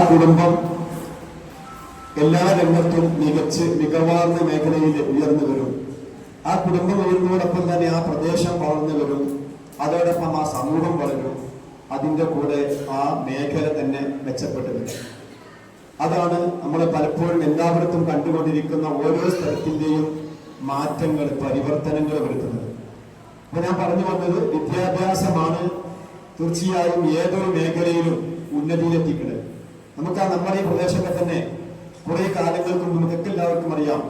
കുടുംബം എല്ലാ രംഗത്തും മികവാർന്ന മേഖലയിൽ ഉയർന്നു വരും. ആ കുടുംബം ഉയർന്നതോടൊപ്പം തന്നെ ആ പ്രദേശം വളർന്നു വരും. അതോടൊപ്പം ആ സമൂഹം വളരും. അതിൻ്റെ കൂടെ ആ മേഖല തന്നെ മെച്ചപ്പെട്ടു വരും. അതാണ് നമ്മൾ പലപ്പോഴും എല്ലായിടത്തും കണ്ടുകൊണ്ടിരിക്കുന്ന ഓരോ സ്ഥലത്തിന്റെയും മാറ്റങ്ങൾ, പരിവർത്തനങ്ങൾ വരുത്തുന്നത്. അപ്പൊ ഞാൻ പറഞ്ഞു വന്നത്, വിദ്യാഭ്യാസമാണ് തീർച്ചയായും ഏതൊരു മേഖലയിലും ഉന്നതിയിലെത്തിക്കുന്നത്. നമുക്ക് നമ്മുടെ ഈ പ്രദേശമൊക്കെ തന്നെ കുറെ കാലങ്ങൾക്ക് മുമ്പ് നമുക്കൊക്കെ എല്ലാവർക്കും അറിയാം,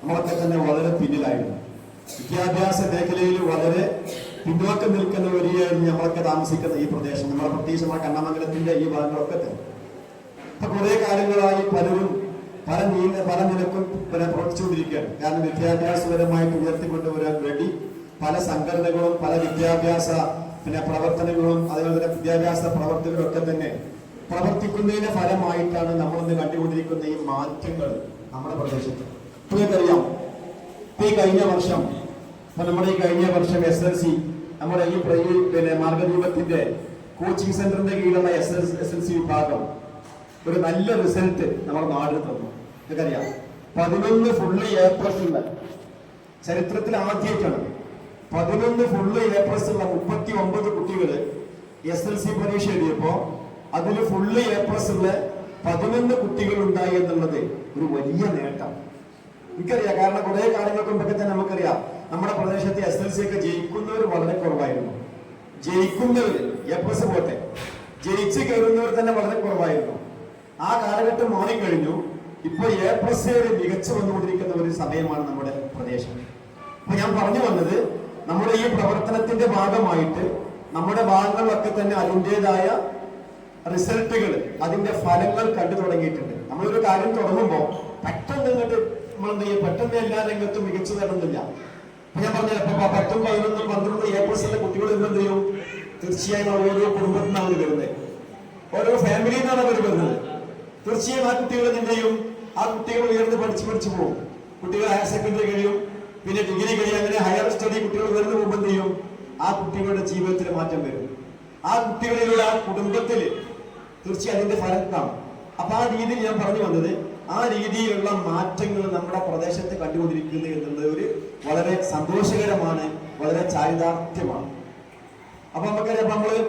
നമ്മളൊക്കെ തന്നെ വളരെ പിന്നിലായിരുന്നു. വിദ്യാഭ്യാസ മേഖലയിൽ വളരെ പിന്നോക്കം നിൽക്കുന്ന വരികയായിരുന്നു നമ്മളൊക്കെ താമസിക്കുന്ന ഈ പ്രദേശം. നമ്മുടെ പ്രത്യേകിച്ച് നമ്മുടെ കണ്ണമംഗലത്തിന്റെ ഈ ഭാഗങ്ങളൊക്കെ തന്നെ. അപ്പൊ കുറെ കാലങ്ങളായി പലരും പല നിലക്കും പ്രവർത്തിച്ചുകൊണ്ടിരിക്കുകയാണ്. കാരണം വിദ്യാഭ്യാസപരമായിട്ട് ഉയർത്തിക്കൊണ്ടുവരാൻ വേണ്ടി പല സംഘടനകളും പല വിദ്യാഭ്യാസ പ്രവർത്തനങ്ങളും അതുപോലെ തന്നെ വിദ്യാഭ്യാസ പ്രവർത്തകരും ഒക്കെ തന്നെ പ്രവർത്തിക്കുന്നതിന്റെ ഫലമായിട്ടാണ് നമ്മളിന്ന് കണ്ടുകൊണ്ടിരിക്കുന്ന ഈ മാറ്റങ്ങൾ നമ്മുടെ പ്രദേശത്ത്. നിങ്ങൾക്കറിയാം, ഈ കഴിഞ്ഞ വർഷം SLC നമ്മുടെ ഈ മാർഗദീപത്തിന്റെ കോച്ചിങ് സെന്ററിന്റെ കീഴിലുള്ള SLC വിഭാഗം ഒരു നല്ല റിസൾട്ട് നമ്മുടെ നാടിന് തന്നു. നിങ്ങൾക്കറിയാം, 11 ഫുള്ള് A+ ഉള്ള, ചരിത്രത്തിൽ ആദ്യമായിട്ടാണ് 11 ഫുള്ള് A+ ഉള്ള 39 കുട്ടികൾ SLC പരീക്ഷ എഴുതിയപ്പോ അതിൽ ഫുള്ള് A+ ഉള്ള 11 കുട്ടികൾ ഉണ്ടായി എന്നുള്ളത് ഒരു വലിയ നേട്ടം. എനിക്കറിയാം, കാരണം കുറെ കാലങ്ങൾക്ക് മുമ്പൊക്കെ തന്നെ നമുക്കറിയാം നമ്മുടെ പ്രദേശത്ത് SLC ഒക്കെ ജയിക്കുന്നവർ വളരെ കുറവായിരുന്നു. ജയിക്കുന്നവർ A+ പോട്ടെ, ജയിച്ച് കയറുന്നവർ തന്നെ വളരെ കുറവായിരുന്നു. ആ കാലഘട്ടം മാറിക്കഴിഞ്ഞു. ഇപ്പൊ A+ മികച്ചു വന്നുകൊണ്ടിരിക്കുന്ന ഒരു സമയമാണ് നമ്മുടെ പ്രദേശം. അപ്പൊ ഞാൻ പറഞ്ഞു വന്നത്, നമ്മുടെ ഈ പ്രവർത്തനത്തിന്റെ ഭാഗമായിട്ട് നമ്മുടെ ഭാഗങ്ങളിലൊക്കെ തന്നെ അതിൻ്റെതായ റിസൾട്ടുകൾ, അതിന്റെ ഫലങ്ങൾ കണ്ടു തുടങ്ങിയിട്ടുണ്ട്. നമ്മളൊരു കാര്യം തുടങ്ങുമ്പോൾ പെട്ടെന്ന് ഇങ്ങോട്ട് പെട്ടെന്ന് എല്ലാ രംഗത്തും മികച്ചു നേടുന്നില്ല. അപ്പൊ ഞാൻ പറഞ്ഞ 10, 11, 12 A+ കുട്ടികൾ എന്ത് ചെയ്യും? തീർച്ചയായും ഓരോ കുടുംബത്തിൽ നിന്നാണ് വരുന്നത്, ഓരോ ഫാമിലിയിൽ നിന്നാണ് അവർ വരുന്നത്. തീർച്ചയായും ആ കുട്ടികൾ എന്ത് ചെയ്യും? ആ കുട്ടികൾ ഉയർന്ന് പഠിച്ചു പോകും. കുട്ടികൾ ഹയർ സെക്കൻഡറി കഴിയും, പിന്നെ ഡിഗ്രി കഴിയും, അങ്ങനെ ഹയർ സ്റ്റഡി കുട്ടികൾ വരുന്ന മുമ്പ് എന്ത് ചെയ്യും? ആ കുട്ടികളുടെ ജീവിതത്തിൽ മാറ്റം വരും. ആ കുട്ടികളിലൂടെ ആ കുടുംബത്തിൽ തീർച്ചയായും അതിന്റെ ഫലം കാണും. അപ്പൊ ആ രീതിയിൽ ഞാൻ പറഞ്ഞു വന്നത്, ആ രീതിയിലുള്ള മാറ്റങ്ങൾ നമ്മുടെ പ്രദേശത്ത് കണ്ടുകൊണ്ടിരിക്കുന്നത് എന്നുള്ളത് ഒരു വളരെ സന്തോഷകരമാണ്, വളരെ ചാരിതാർത്ഥ്യമാണ്. അപ്പൊ നമുക്കറിയാം, നമ്മളെ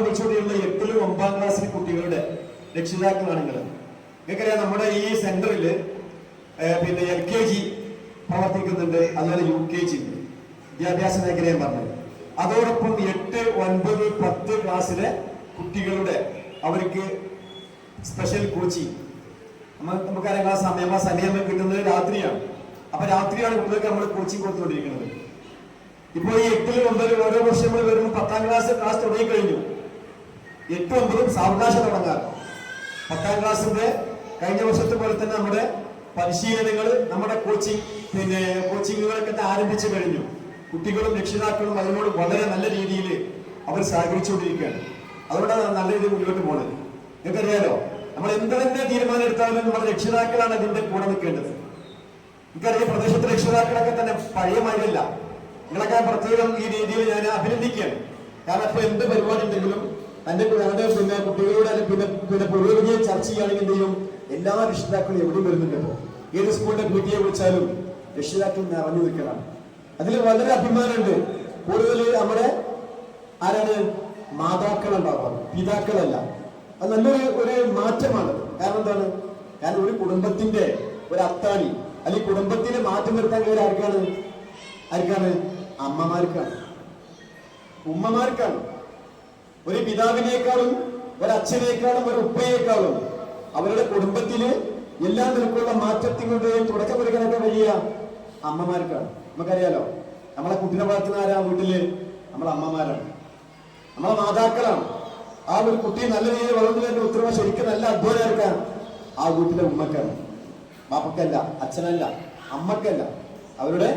വിളിച്ചുകൊണ്ടിരുന്ന 8ലും 9ാം ക്ലാസ്സിലെ കുട്ടികളുടെ രക്ഷിതാക്കളാണെങ്കിൽ നിങ്ങൾക്കറിയാം, നമ്മുടെ ഈ സെന്ററിൽ LKG പ്രവർത്തിക്കുന്നുണ്ട്, അതുപോലെ UKG വിദ്യാഭ്യാസ മേഖലയും പറഞ്ഞത്. അതോടൊപ്പം 8, 9, 10 ക്ലാസ്സിലെ കുട്ടികളുടെ അവർക്ക് സ്പെഷ്യൽ കോച്ചിങ്. നമുക്കറിയാം, സമയം കിട്ടുന്നത് രാത്രിയാണ്. അപ്പൊ രാത്രിയാണ് കുട്ടികൾക്ക് നമ്മൾ കോച്ചിങ് കൊടുത്തുകൊണ്ടിരിക്കുന്നത്. ഇപ്പോൾ ഈ 8ലും 9ലും ഓരോ വർഷങ്ങൾ വരുമ്പോൾ 10ാം ക്ലാസ് തുടങ്ങിക്കഴിഞ്ഞു. 8, 9 സാവകാശം തുടങ്ങാറ്. 10ാം ക്ലാസ്സിന്റെ കഴിഞ്ഞ വർഷത്തെ പോലെ തന്നെ നമ്മുടെ പരിശീലനങ്ങൾ, നമ്മുടെ കോച്ചിങ്ങുകളൊക്കെ ആരംഭിച്ചു കഴിഞ്ഞു. കുട്ടികളും രക്ഷിതാക്കളും അതിനോട് വളരെ നല്ല രീതിയിൽ അവർ സഹകരിച്ചുകൊണ്ടിരിക്കുകയാണ്. അതുകൊണ്ടാണ് നല്ല രീതിയിൽ മുന്നോട്ട് പോകുന്നത്. നിങ്ങൾക്കറിയാലോ, നമ്മൾ എന്ത് തന്നെ തീരുമാനം എടുത്താലും നമ്മുടെ രക്ഷിതാക്കളാണ് അതിന്റെ കൂടെ നിൽക്കേണ്ടത്. എനിക്കറിയാം, പ്രദേശത്തെ രക്ഷിതാക്കളൊക്കെ തന്നെ പഴയ മാതിരിയല്ല. നിങ്ങളൊക്കെ പ്രത്യേകം ഈ രീതിയിൽ ഞാൻ അഭിനന്ദിക്കുകയാണ്. കാരണം ഇപ്പൊ എന്ത് പരിപാടി ഉണ്ടെങ്കിലും തന്റെ കുട്ടികളോട് പിന്നെ പുരോഗതിയെ ചർച്ച ചെയ്യുകയാണെങ്കിൽ എന്ത് ചെയ്യും? എല്ലാ രക്ഷിതാക്കളും എവിടെയും വരുന്നുണ്ട്. ഇപ്പോ ഏത് സ്കൂളിന്റെ PTA വിളിച്ചാലും രക്ഷിതാക്കൾ നിറഞ്ഞു നിൽക്കണം. അതിൽ വളരെ അഭിമാനമുണ്ട്. കൂടുതൽ നമ്മുടെ ആരാണ്? മാതാക്കളുണ്ടാവാം, പിതാക്കളല്ല. അത് നല്ലൊരു മാറ്റമാണ്. കാരണം എന്താണ്? കാരണം ഒരു കുടുംബത്തിന്റെ ഒരു അത്താണി അല്ലെങ്കിൽ കുടുംബത്തിന് മാറ്റം വരുത്താൻ കഴിയുന്ന ആർക്കാണ്? അമ്മമാർക്കാണ്, ഉമ്മമാർക്കാണ്. ഒരു പിതാവിനേക്കാളും ഒരച്ഛനേക്കാളും ഒരു ഉപ്പയേക്കാളും അവരുടെ കുടുംബത്തില് എല്ലാ നിലക്കുള്ള മാറ്റത്തിനുടെയും തുടക്കം കുറിക്കാനൊക്കെ വലിയ അമ്മമാർക്കാണ്. നമുക്കറിയാലോ, നമ്മളെ കുട്ടിനെ വളർത്തുന്ന ആരാ? വീട്ടില് നമ്മളെ അമ്മമാരാണ്, നമ്മളെ മാതാക്കളാണ്. ആ ഒരു കുട്ടി നല്ല രീതിയിൽ വളർന്നു വരുന്ന ഉത്തരവ് ശരിക്കും നല്ല അധ്വാനം എടുക്കാൻ ആ വീട്ടിലെ ഉമ്മക്കാണ്. ബാപ്പക്കല്ല, അച്ഛനല്ല, അമ്മക്കല്ല, അവരുടെ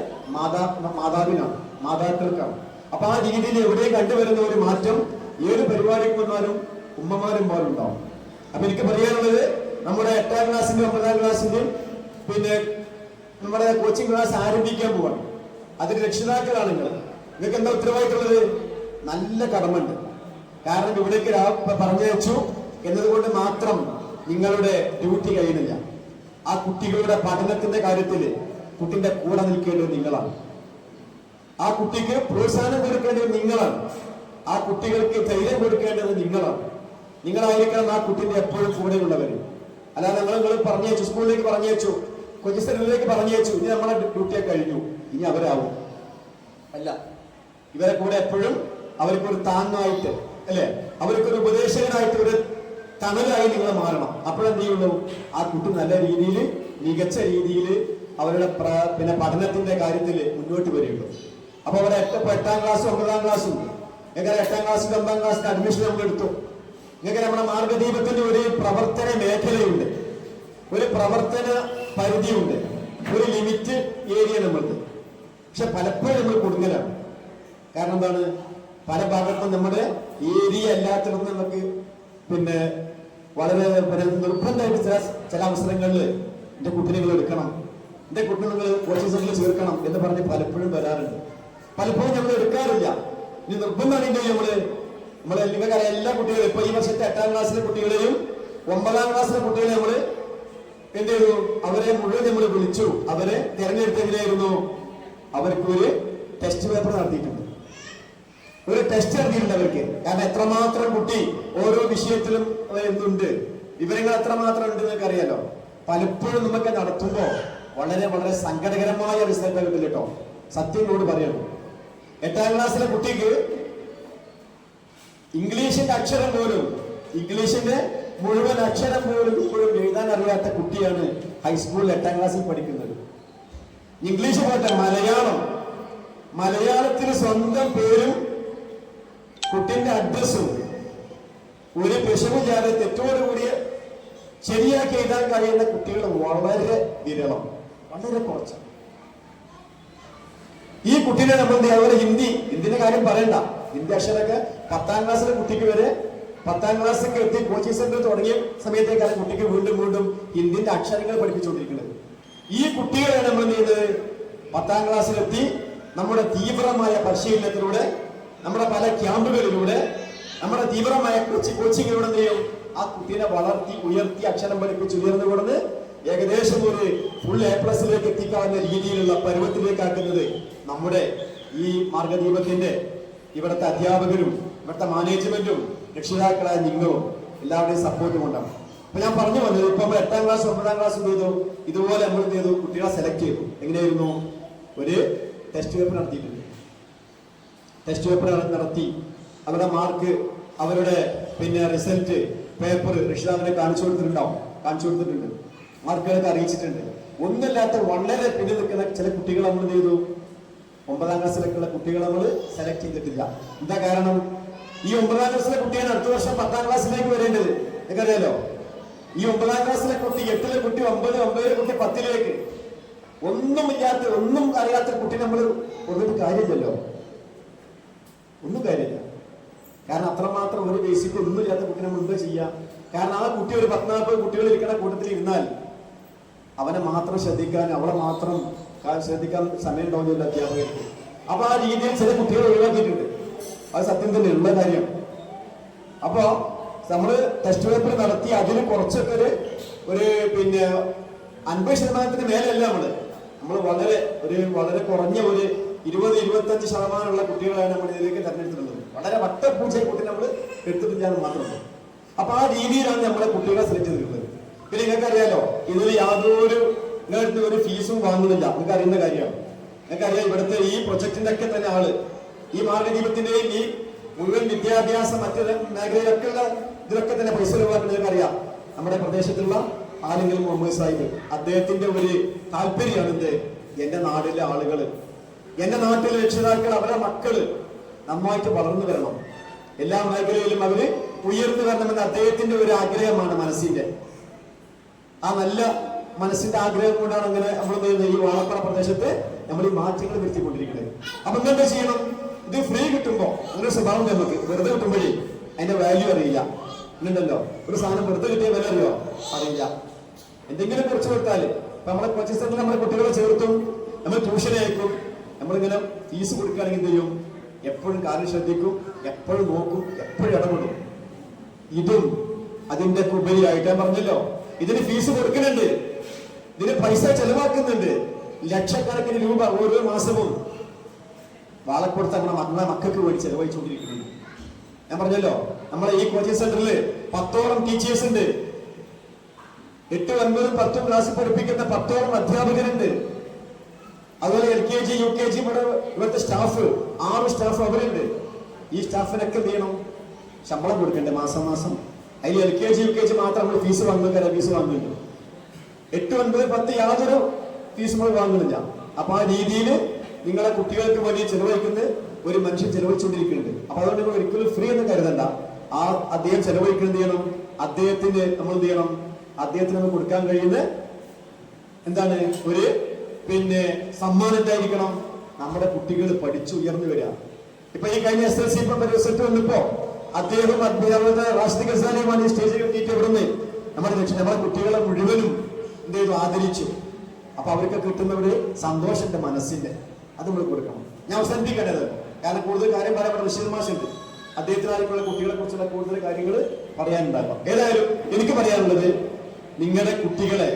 മാതാവിനാണ്, മാതാക്കൾക്കാണ്. അപ്പൊ ആ രീതിയിൽ എവിടെ കണ്ടുവരുന്ന ഒരു മാറ്റം ഏത് പരിപാടിക്ക് വന്നാലും ഉമ്മമാരും ഉണ്ടാവും. അപ്പൊ എനിക്ക് പറയാനുള്ളത്, നമ്മുടെ 8ാം ക്ലാസ്സിന്റെ 9ാം ക്ലാസ്സിന്റെ പിന്നെ നമ്മുടെ കോച്ചിങ് ക്ലാസ് ആരംഭിക്കാൻ പോവാണ്. അതിന് രക്ഷിതാക്കളാണ് നിങ്ങൾക്ക് എന്താ ഉത്തരവാദിത്തമുള്ളത്? നല്ല കടമുണ്ട്. കാരണം ഇവിടേക്ക് പറഞ്ഞയച്ചു എന്നതുകൊണ്ട് മാത്രം നിങ്ങളുടെ ഡ്യൂട്ടി കഴിയുന്നില്ല. ആ കുട്ടികളുടെ പഠനത്തിന്റെ കാര്യത്തിൽ കുട്ടിന്റെ കൂടെ നിൽക്കേണ്ടത് നിങ്ങളാണ്. ആ കുട്ടിക്ക് പ്രോത്സാഹനം കൊടുക്കേണ്ടത് നിങ്ങളാണ്. ആ കുട്ടികൾക്ക് ധൈര്യം കൊടുക്കേണ്ടത് നിങ്ങളാണ്. നിങ്ങളായിരിക്കണം ആ കുട്ടിന്റെ എപ്പോഴും കൂടെയുള്ളവർ. അല്ലാതെ നിങ്ങൾ പറഞ്ഞേച്ചു, സ്കൂളിലേക്ക് പറഞ്ഞേച്ചു, കൊച്ചി സെന്ററിലേക്ക് പറഞ്ഞേച്ചു, ഇനി നമ്മളെ ഡ്യൂട്ടിയെ കഴിഞ്ഞു, ഇനി അവരാവും. അല്ല, ഇവരെ കൂടെ എപ്പോഴും അവർക്കൊരു താങ്ങായിട്ട്, അല്ലെ, അവർക്കൊരു ഉപദേശകനായിട്ട്, ഒരു തണലായി നിങ്ങൾ മാറണം. അപ്പോഴെന്ത് ചെയ്യുള്ളൂ, ആ കുട്ടി നല്ല രീതിയിൽ, മികച്ച രീതിയിൽ അവരുടെ പിന്നെ പഠനത്തിന്റെ കാര്യത്തിൽ മുന്നോട്ട് വരികയുള്ളൂ. അപ്പൊ അവിടെ 8ാം ക്ലാസ്സും 9ാം ക്ലാസ്സും എങ്ങനെ 8ാം ക്ലാസ്സിൽ 9ാം ക്ലാസ്സിന് അഡ്മിഷൻ നമ്മൾ എടുത്തു. ഇങ്ങനെ നമ്മുടെ മാർഗദീപത്തിന്റെ ഒരു പ്രവർത്തന മേഖലയുണ്ട്, ഒരു പ്രവർത്തന പരിധിയുണ്ട്, ഒരു ലിമിറ്റ് ഏരിയ നമ്മൾക്ക്. പക്ഷെ പലപ്പോഴും നമ്മൾ കുടുങ്ങലാണ്. കാരണം എന്താണ്, പല ഭാഗത്തും നമ്മുടെ ഏരിയ അല്ലാത്തിടത്ത് നമുക്ക് പിന്നെ വളരെ നിർബന്ധമായിട്ട് ചില അവസരങ്ങളിൽ എന്റെ കുട്ടിനെ നിങ്ങൾ എടുക്കണം, എന്റെ കുട്ടിനെ നിങ്ങൾ കോച്ചിങ് സെന്ററിൽ ചേർക്കണം എന്ന് പറഞ്ഞ് പലപ്പോഴും വരാറുണ്ട്. പലപ്പോഴും നമ്മൾ എടുക്കാറില്ല. ഇനി നിർബന്ധമാണെങ്കിൽ നമ്മള് നിങ്ങൾക്കറിയാം, എല്ലാ കുട്ടികളും ഇപ്പൊ ഈ വർഷത്തെ 8ാം ക്ലാസ്സിലെ കുട്ടികളെയും 9ാം ക്ലാസ്സിലെ കുട്ടികളെ നമ്മള് എന്ത് ചെയ്തു, അവരെ മുഴുവൻ നമ്മൾ വിളിച്ചു. അവരെ തെരഞ്ഞെടുത്തെങ്ങനെയായിരുന്നു, അവർക്ക് ഒരു ടെസ്റ്റ് പേപ്പർ നടത്തിയിട്ടുണ്ട്, ഒരു ടെസ്റ്റ് നടത്തിയിട്ടുണ്ട് അവർക്ക്. കാരണം എത്രമാത്രം കുട്ടി ഓരോ വിഷയത്തിലും എന്തുണ്ട്, വിവരങ്ങൾ എത്രമാത്രം ഉണ്ട് എന്നൊക്കെ അറിയാലോ. പലപ്പോഴും നമുക്ക് നടത്തുമ്പോ വളരെ വളരെ സങ്കടകരമായ റിസൾട്ട് കിട്ടില്ല കേട്ടോ. സത്യങ്ങളോട് പറയണം, 8ാം ക്ലാസ്സിലെ കുട്ടിക്ക് ഇംഗ്ലീഷിന്റെ അക്ഷരം പോലും, ഇംഗ്ലീഷിന്റെ മുഴുവൻ അക്ഷരം പോലും ഇപ്പോഴും എഴുതാൻ അറിയാത്ത കുട്ടിയാണ് ഹൈസ്കൂളിൽ 8ാം ക്ലാസ്സിൽ പഠിക്കുന്നത്. ഇംഗ്ലീഷ് പോട്ടെ, മലയാളത്തിൽ സ്വന്തം പേരും കുട്ടിന്റെ അഡ്രസ്സും ഒരു പിശകുചാരെ തെറ്റോടുകൂടിയ ശരിയാക്കി എഴുതാൻ കഴിയുന്ന കുട്ടികൾ വളരെ വിരളം, വളരെ കുറച്ച്. ഈ കുട്ടീനെ നമ്മൾ അതുപോലെ ഹിന്ദിന്റെ കാര്യം പറയണ്ട. ഹിന്ദി അക്ഷരമൊക്കെ 10ാം ക്ലാസ്സിലെ കുട്ടിക്ക് വരെ, 10ാം ക്ലാസ്സിലേക്ക് എത്തി കോച്ചിങ് സെന്റർ തുടങ്ങിയ സമയത്തേക്കാണ് കുട്ടിക്ക് വീണ്ടും വീണ്ടും ഹിന്ദിന്റെ അക്ഷരങ്ങൾ പഠിപ്പിച്ചുകൊണ്ടിരിക്കുന്നത്. ഈ കുട്ടികളെ നമ്മൾ ചെയ്തത് 10ാം ക്ലാസ്സിലെത്തി നമ്മുടെ തീവ്രമായ പരിശീലനത്തിലൂടെ, നമ്മുടെ പല ക്യാമ്പുകളിലൂടെ, നമ്മുടെ തീവ്രമായ കോച്ചിങ്ങിലൂടെ എന്ത് ചെയ്യും, ആ കുട്ടീനെ വളർത്തി ഉയർത്തി അക്ഷരം പഠിപ്പിച്ച് ഉയർന്നു കൊടുന്ന് ഏകദേശം ഒരു ഫുൾ A+ എത്തിക്കാവുന്ന രീതിയിലുള്ള പരുവത്തിലേക്ക് ആക്കുന്നത് നമ്മുടെ ഈ മാർഗദീപത്തിന്റെ ഇവിടുത്തെ അധ്യാപകരും ഇവിടുത്തെ മാനേജ്മെന്റും രക്ഷിതാക്കളായ നിങ്ങളും എല്ലാവരുടെയും സപ്പോർട്ടും കൊണ്ടാണ്. അപ്പൊ ഞാൻ പറഞ്ഞു വന്നത്, ഇപ്പൊ 8ാം ക്ലാസ് 9ാം ക്ലാസ് ചെയ്തു, ഇതുപോലെ നമ്മൾ എന്ത് ചെയ്തു, കുട്ടികളെ സെലക്ട് ചെയ്തു. എങ്ങനെയായിരുന്നു, ഒരു ടെസ്റ്റ് പേപ്പർ നടത്തിയിട്ടുണ്ട്. ടെസ്റ്റ് പേപ്പർ നടത്തി അവരുടെ മാർക്ക്, അവരുടെ പിന്നെ റിസൾട്ട് പേപ്പർ രക്ഷിതാവിനെ കാണിച്ചു കൊടുത്തിട്ടുണ്ട്, മാർക്കുകളൊക്കെ അറിയിച്ചിട്ടുണ്ട്. ഒന്നുമില്ലാത്ത വളരെ പിന്നിൽ നിൽക്കുന്ന ചില കുട്ടികൾ നമ്മൾ എന്ത് ചെയ്തു, 9ാം ക്ലാസ്സിലേക്കുള്ള കുട്ടികളെ നമ്മൾ സെലക്ട് ചെയ്തിട്ടില്ല. എന്താ കാരണം, ഈ 9ാം ക്ലാസ്സിലെ കുട്ടിയാണ് അടുത്ത വർഷം 10ാം ക്ലാസ്സിലേക്ക് വരേണ്ടത്. നിങ്ങൾക്കറിയാലോ, ഈ 9ാം ക്ലാസ്സിലെ കുട്ടി 8ലെ കുട്ടി 9, 9ലെ കുട്ടി 10ലേക്ക്, ഒന്നും അറിയാത്ത കുട്ടി നമ്മൾ കൊണ്ടിട്ട് കാര്യമില്ലല്ലോ, ഒന്നും കാര്യമില്ല. കാരണം അത്രമാത്രം ഒരു ബേസിക് ഒന്നുമില്ലാത്ത കുട്ടി നമ്മൾ എന്താ ചെയ്യാം. കാരണം ആ കുട്ടി ഒരു 10-40 കുട്ടികൾ ഇരിക്കുന്ന കൂട്ടത്തിൽ ഇരുന്നാൽ അവനെ മാത്രം ശ്രദ്ധിക്കാൻ, അവളെ മാത്രം ശ്രദ്ധിക്കാൻ സമയം ഉണ്ടാവുന്നില്ല അധ്യാപകർക്ക്. അപ്പൊ ആ രീതിയിൽ ചില കുട്ടികൾ ഒഴിവാക്കിയിട്ടുണ്ട്. അത് സത്യം തന്നെ ഉള്ള കാര്യം. അപ്പോ നമ്മള് ടെസ്റ്റ് പേപ്പർ നടത്തി അതിൽ കുറച്ചൊക്കെ ഒരു പിന്നെ 50% മേലല്ല നമ്മൾ വളരെ കുറഞ്ഞ ഒരു 20-25% കുട്ടികളാണ് നമ്മൾ ഇതിലേക്ക് തെരഞ്ഞെടുത്തിട്ടുള്ളത്. വളരെ വട്ടപ്പൂച്ച കുട്ടി നമ്മൾ എടുത്തിട്ടില്ലാന്ന് മാത്രമല്ല. അപ്പൊ ആ രീതിയിലാണ് നമ്മളെ കുട്ടികളെ സെലക്ട് ചെയ്തിട്ടുള്ളത്. പിന്നെ നിങ്ങൾക്ക് അറിയാലോ, ഇതിൽ യാതൊരു നിങ്ങൾക്ക് ഒരു ഫീസും വാങ്ങുന്നില്ല. നിങ്ങൾക്ക് അറിയുന്ന കാര്യമാണ്. നിങ്ങൾക്കറിയാം, ഇവിടുത്തെ ഈ പ്രൊജക്ടിന്റെ ഒക്കെ തന്നെ ആള്, ഈ മാർഗദീപത്തിന്റെയും ഈ മുഴുവൻ വിദ്യാഭ്യാസ മറ്റു മേഖലയിലൊക്കെ ഉള്ള ഇതിലൊക്കെ തന്നെ പൈസ ചെലവാക്കുന്നത് നിങ്ങൾക്കറിയാം. നമ്മുടെ പ്രദേശത്തുള്ള ആരെങ്കിലും മുഹമ്മദ് സാഹിബ്, അദ്ദേഹത്തിന്റെ ഒരു താല്പര്യമാണ് എന്ത്, എന്റെ നാട്ടിലെ ആളുകള്, എന്റെ നാട്ടിലെ രക്ഷിതാക്കൾ, അവരുടെ മക്കള് നന്നായിട്ട് വളർന്നു വരണം, എല്ലാ മേഖലയിലും അവര് ഉയർന്നു വരണമെന്ന് അദ്ദേഹത്തിന്റെ ഒരു ആഗ്രഹമാണ് മനസ്സിന്റെ. ആ നല്ല മനസ്സിന്റെ ആഗ്രഹം കൊണ്ടാണ് അങ്ങനെ നമ്മൾ ഈ വാളപ്പുറ പ്രദേശത്ത് നമ്മൾ ഈ മാറ്റങ്ങൾ വരുത്തിക്കൊണ്ടിരിക്കുന്നത്. അപ്പൊ എന്താ ചെയ്യണം, ഇത് ഫ്രീ കിട്ടുമ്പോ അങ്ങനെ സ്വഭാവം നമുക്ക് വെറുതെ കിട്ടുമ്പോഴേ അതിന്റെ വാല്യൂ അറിയില്ല. ഉണ്ടല്ലോ, ഒരു സാധനം വെറുതെ കിട്ടിയ വില അറിയോ, അറിയില്ല. എന്തെങ്കിലും കുറച്ച് കൊടുത്താല് ഇപ്പൊ നമ്മളെ കോച്ചിങ് സെന്ററിൽ നമ്മളെ കുട്ടികളെ ചേർത്തും നമ്മൾ ട്യൂഷൻ അയക്കും. നമ്മളിങ്ങനെ ഫീസ് കൊടുക്കുകയാണെങ്കിൽ എന്ത് ചെയ്യും, എപ്പോഴും കാര്യം ശ്രദ്ധിക്കും, എപ്പോഴും നോക്കും, എപ്പോഴും ഇടപെടും. ഇതും അതിന്റെ ഉപരിയായിട്ട് ഞാൻ പറഞ്ഞല്ലോ, ഇതിന് ഫീസ് കൊടുക്കുന്നുണ്ട്, ഇതിന് പൈസ ചെലവാക്കുന്നുണ്ട്, ലക്ഷക്കണക്കിന് രൂപ ഓരോ മാസവും വാളക്കൊടുത്ത് നമ്മളെ മക്കൾക്ക് വേണ്ടി ചെലവഴിച്ചുകൊണ്ടിരിക്കുന്നുണ്ട്. ഞാൻ പറഞ്ഞല്ലോ, നമ്മളെ ഈ കോച്ചിങ് സെന്ററിൽ 10ഓളം ടീച്ചേഴ്സ് ഉണ്ട്, 8, 9, 10 ക്ലാസ് പഠിപ്പിക്കുന്ന 10ഓളം അധ്യാപകരുണ്ട്. അതുപോലെ LKG UKG ഇവിടുത്തെ സ്റ്റാഫ് 6 സ്റ്റാഫ് അവരുണ്ട്. ഈ സ്റ്റാഫിനൊക്കെ എന്ത് ചെയ്യണം? ശമ്പളം കൊടുക്കണ്ടേ മാസം മാസം? അതിൽ LKG UKG മാത്രം നമ്മൾ ഫീസ് വാങ്ങുന്നുണ്ട്. 8, 9, 10 യാതൊരു ഫീസ് നമ്മൾ വാങ്ങുന്നില്ല. അപ്പൊ ആ രീതിയിൽ നിങ്ങളെ കുട്ടികൾക്ക് വേണ്ടി ചെലവഴിക്കുന്നത് ഒരു മനുഷ്യൻ ചെലവഴിച്ചുകൊണ്ടിരിക്കുന്നുണ്ട്. അപ്പൊ അതുകൊണ്ട് നിങ്ങൾ ഒരിക്കലും ഫ്രീ എന്ന് കരുതണ്ട. ആ അദ്ദേഹം ചെലവഴിക്കുന്നത് ചെയ്യണം, അദ്ദേഹത്തിന് നമ്മൾ എന്ത് ചെയ്യണം? അദ്ദേഹത്തിന് നമുക്ക് കൊടുക്കാൻ കഴിയുന്ന എന്താണ്? ഒരു സമ്മാനം എന്തായിരിക്കണം? നമ്മുടെ കുട്ടികൾ പഠിച്ചു ഉയർന്നു വരിക. ഇപ്പൊ ഈ കഴിഞ്ഞ SSLC റിസൾട്ട് വന്നപ്പോ അദ്ദേഹം റാഷിദ് ഗസാലിയുമാണ് ഈ സ്റ്റേജിൽ എത്തിയിട്ട് ഇവിടുന്ന് നമ്മുടെ കുട്ടികളെ മുഴുവനും എന്ത് ചെയ്തു? ആദരിച്ചു. അപ്പൊ അവർക്ക് കിട്ടുന്ന ഒരു സന്തോഷന്റെ മനസ്സിന്റെ അത് നമ്മൾ കൊടുക്കണം. ഞാൻ അവസാനിപ്പിക്കേണ്ടത്, കാരണം കൂടുതൽ കാര്യം പറയാൻ റഷീദ് മാഷുണ്ട്, അദ്ദേഹത്തിനായിട്ടുള്ള കുട്ടികളെ കുറിച്ചുള്ള കൂടുതൽ കാര്യങ്ങൾ പറയാനുണ്ടാകാം. ഏതായാലും എനിക്ക് പറയാനുള്ളത്, നിങ്ങളുടെ കുട്ടികളെ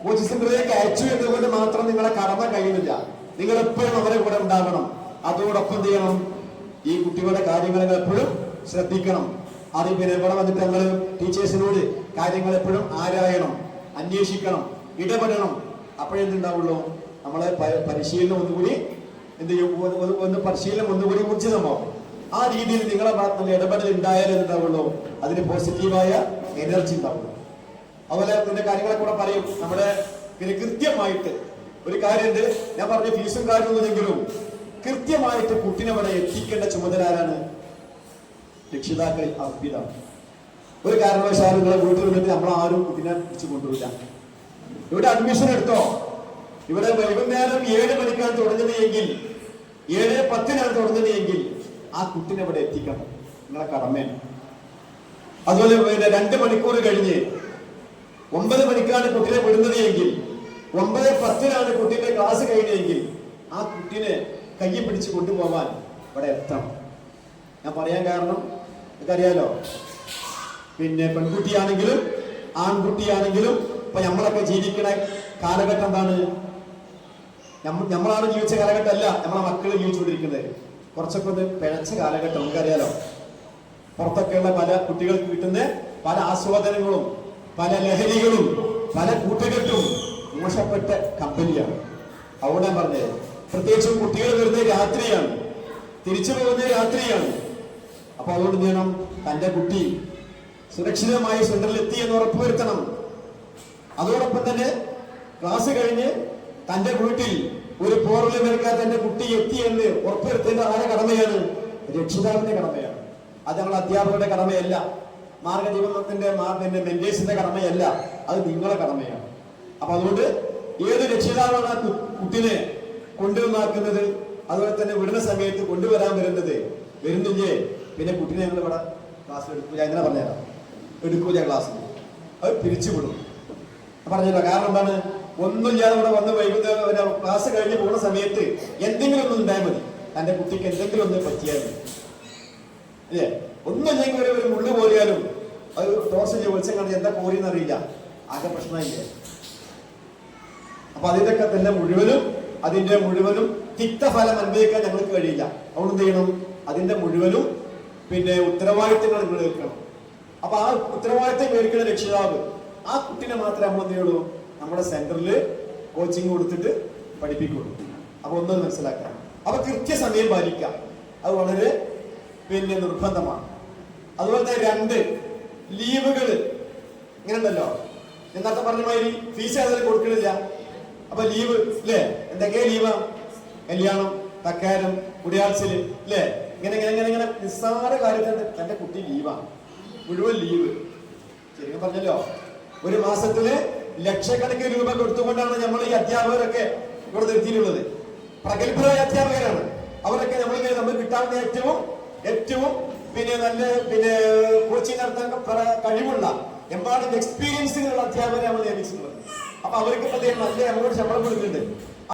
കോച്ചിങ് സെന്ററിലേക്ക് അയച്ചു എന്നുകൊണ്ട് മാത്രം നിങ്ങളെ കടമ കഴിയുന്നില്ല. നിങ്ങൾ എപ്പോഴും അവരെ കൂടെ ഉണ്ടാകണം. അതോടൊപ്പം എന്ത് ചെയ്യണം? ഈ കുട്ടികളുടെ കാര്യങ്ങൾ എപ്പോഴും ശ്രദ്ധിക്കണം. അത് ഇവിടെ വന്നിട്ട് ഞങ്ങൾ ടീച്ചേഴ്സിനോട് കാര്യങ്ങൾ എപ്പോഴും ആരായണം, അന്വേഷിക്കണം, ഇടപെടണം. അപ്പോഴെന്തുണ്ടാവുള്ളൂ? നമ്മളെ പരിശീലനം ഒന്നുകൂടി ഒന്നുകൂടി ഊർജിതമാവും. ആ രീതിയിൽ നിങ്ങളെ ഭാഗത്തുനിന്ന് ഇടപെടൽ ഉണ്ടായാലേ എന്താവുള്ളൂ? അതിന് പോസിറ്റീവായ എനർജി ഉണ്ടാവുള്ളൂ. അതുപോലെ ഇതിന്റെ കാര്യങ്ങളെ കൂടെ പറയും. നമ്മുടെ കൃത്യമായിട്ട് ഒരു കാര്യമുണ്ട്, ഞാൻ പറഞ്ഞ ഫീസും കാര്യമൊന്നുമില്ലെങ്കിലും കൃത്യമായിട്ട് കുട്ടിനെ അവിടെ എത്തിക്കേണ്ട ചുമതല ആരാണ്? രക്ഷിതാക്കളിൽ അർപ്പിതമാണ്. ഒരു കാരണവശാലും നിങ്ങളെ വീട്ടിൽ നിന്നിട്ട് നമ്മളാരും കുട്ടിനെ പിടിച്ചു കൊണ്ടുവരില്ല. ഇവിടെ അഡ്മിഷൻ എടുത്തോ, ഇവിടെ വൈകുന്നേരം 7 മണിക്കാണ് തുടങ്ങുന്നത് എങ്കിൽ 7:10 തുടങ്ങുന്നത് എങ്കിൽ ആ കുട്ടിനെ ഇവിടെ എത്തിക്കണം, നിങ്ങളെ കടമയാണ്. അതുപോലെ 2 മണിക്കൂർ കഴിഞ്ഞ് 9 മണിക്കാണ് കുട്ടിനെ വിടുന്നത് എങ്കിൽ 9:10 കുട്ടിയുടെ ക്ലാസ് കഴിഞ്ഞെങ്കിൽ ആ കുട്ടിനെ കയ്യിൽ പിടിച്ച് കൊണ്ടുപോകാൻ ഇവിടെ എത്തണം. ഞാൻ പറയാൻ കാരണം എനിക്കറിയാലോ, പെൺകുട്ടിയാണെങ്കിലും ആൺകുട്ടിയാണെങ്കിലും ഇപ്പൊ നമ്മളൊക്കെ ജീവിക്കുന്ന കാലഘട്ടം എന്താണ്? നമ്മളാണ് ജീവിച്ച കാലഘട്ടമല്ല നമ്മളെ മക്കൾ ജീവിച്ചുകൊണ്ടിരിക്കുന്നത്. കുറച്ചൊക്കെ ഒന്ന് പിഴച്ച കാലഘട്ടം നമുക്കറിയാലോ. പുറത്തൊക്കെയുള്ള പല കുട്ടികൾക്ക് കിട്ടുന്ന പല ആസ്വാദനങ്ങളും പല ലഹരികളും പല കൂട്ടുകെട്ടും മോശപ്പെട്ട കമ്പനിയാണ്. അവിടെ ഞാൻ പറഞ്ഞത്, പ്രത്യേകിച്ചും കുട്ടികൾ വരുന്നത് രാത്രിയാണ്, തിരിച്ചു പോകുന്നത് രാത്രിയാണ്. അപ്പൊ അതുകൊണ്ട് എന്ത് ചെയ്യണം? തന്റെ കുട്ടി സുരക്ഷിതമായി സെന്ററിൽ എത്തി എന്ന് ഉറപ്പുവരുത്തണം. അതോടൊപ്പം തന്നെ ക്ലാസ് കഴിഞ്ഞ് തന്റെ വീട്ടിൽ ഒരു പോറലും എടുക്കാതെ തന്റെ കുട്ടി എത്തി എന്ന് ഉറപ്പുവരുത്തേണ്ട ആരുടെ കടമയാണ്? രക്ഷിതാവിന്റെ കടമയാണ്. അത് നമ്മൾ അധ്യാപകരുടെ കടമയല്ല, മാർഗജീവനത്തിന്റെ മെന്റേഴ്സിന്റെ കടമയല്ല, അത് നിങ്ങളുടെ കടമയാണ്. അപ്പൊ അതുകൊണ്ട് ഏത് രക്ഷിതാവാണ് ആ കുട്ടിനെ കൊണ്ടുവന്നാക്കുന്നത്, അതുപോലെ തന്നെ വിടുന്ന സമയത്ത് കൊണ്ടുവരാൻ വരുന്നില്ലേ, പിന്നെ കുട്ടിനെ ഞങ്ങൾ ഇവിടെ ക്ലാസ്സിൽ എടുക്കൂല. ഞാൻ പറഞ്ഞുതരാം, എടുക്കൂല ക്ലാസ്സിൽ, അത് പിരിച്ചുവിടും. പറഞ്ഞല്ലോ. കാരണം എന്താണ്? ഒന്നുമില്ലാതെ ഇവിടെ വന്ന് വൈകുന്നേരം ക്ലാസ് കഴിഞ്ഞ് പോകുന്ന സമയത്ത് എന്തെങ്കിലും ഒന്നും ഉണ്ടായാൽ മതി, തന്റെ കുട്ടിക്ക് എന്തെങ്കിലും ഒന്ന് പറ്റിയാൽ മതി, അല്ലേ? ഒന്നുമില്ലെങ്കിൽ ഒരു മുള്ളു പോരിയാലും അത് ടോർച്ചിന്റെ വെളിച്ചം കാണി എന്താ കോരിയെന്ന് അറിയില്ല, ആകെ പ്രശ്നമില്ലേ. അപ്പൊ അതിന്റെ മുഴുവനും തിക്തഫലം അനുഭവിക്കാൻ ഞങ്ങൾക്ക് കഴിയില്ല. അതുകൊണ്ട് എന്ത് ചെയ്യണം? അതിന്റെ മുഴുവനും ഉത്തരവാദിത്തങ്ങൾ നിങ്ങൾ ഏൽക്കണം. അപ്പൊ ആ ഉത്തരവാദിത്തം ഏൽക്കുന്ന രക്ഷിതാവ് ആ കുട്ടിനെ മാത്രമേ നമ്മൾ എന്ത് ചെയ്യുള്ളൂ? നമ്മുടെ സെന്ററിൽ കോച്ചിങ് കൊടുത്തിട്ട് പഠിപ്പിക്കുള്ളൂ. അപ്പൊ ഒന്നും മനസ്സിലാക്കാം. അപ്പൊ കൃത്യസമയം പാലിക്കാം, അത് വളരെ നിർബന്ധമാണ്. അതുപോലെ തന്നെ 2 ലീവുകൾ ഇങ്ങനെ ഉണ്ടല്ലോ. നേരത്തെ പറഞ്ഞ മാതിരി ഫീസ് അതിൽ കൊടുക്കണില്ല. അപ്പൊ ലീവ് അല്ലേ? എന്തൊക്കെയാ ലീവാ? കല്യാണം, തക്കാരം, കുടിയാഴ്ചല് അല്ലേ? ഇങ്ങനെ നിസ്സാര കാര്യത്തിൽ തന്റെ കുട്ടി ലീവാണ്, മുഴുവൻ ലീവ്. ശരിക്കും പറഞ്ഞല്ലോ, ഒരു മാസത്തില് ലക്ഷക്കണക്കിന് രൂപ കൊടുത്തുകൊണ്ടാണ് നമ്മൾ ഈ അധ്യാപകരൊക്കെ ഇവിടെ നിർത്തിയിട്ടുള്ളത്. പ്രഗത്ഭരായ അധ്യാപകരാണ് അവരൊക്കെ. നമ്മൾ കിട്ടാവുന്ന ഏറ്റവും നല്ല കോച്ചിങ് നടത്താൻ കഴിവുള്ള എമ്പാടും എക്സ്പീരിയൻസുകളുള്ള അധ്യാപകരെ നമ്മൾ നിയമിച്ചിട്ടുള്ളത്. അപ്പൊ അവർക്ക് നല്ല എമൗണ്ട് ശമ്പളം കൊടുക്കുന്നുണ്ട്.